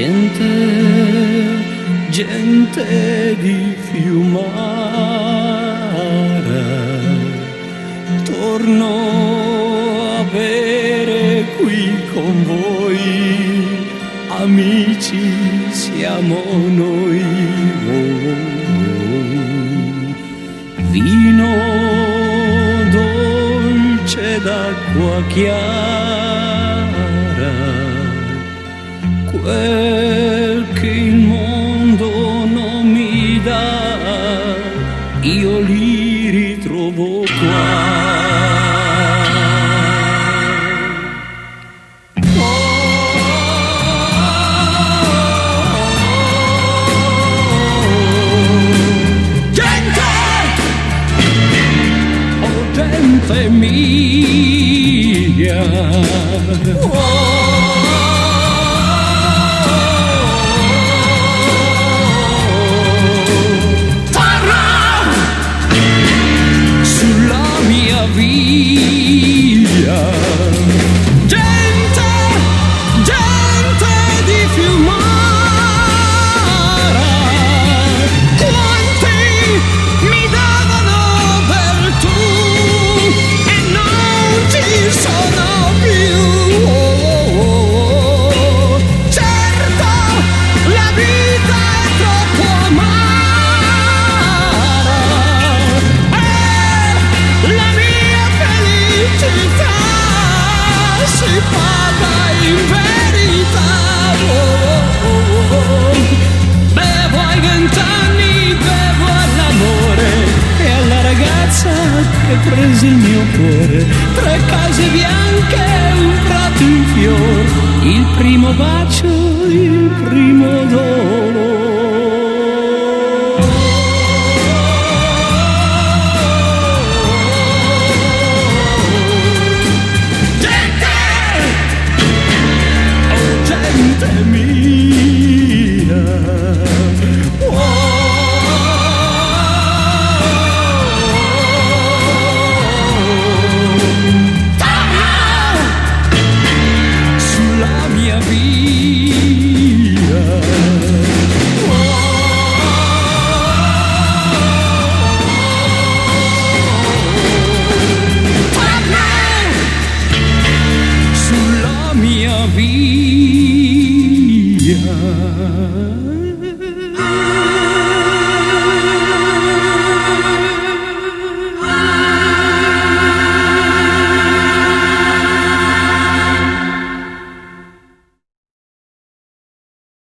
gente, gente di Fiumara, torno a bere qui con voi, amici siamo noi. Vino dolce d'acqua chiara, quel che il mondo non mi dà, io li ritrovo qua. Gente mia, parla sulla mia via. Gente, gente di Fiumara, quanti mi davano per tu e non ci sono più. Certo, la vita è troppo amara e la mia felicità si paga in verità. Bevo ai 20 anni, bevo all'amore e alla ragazza che prese il mio cuore. 3 case bianche, un prato in fior, il primo bacio, il primo dolore.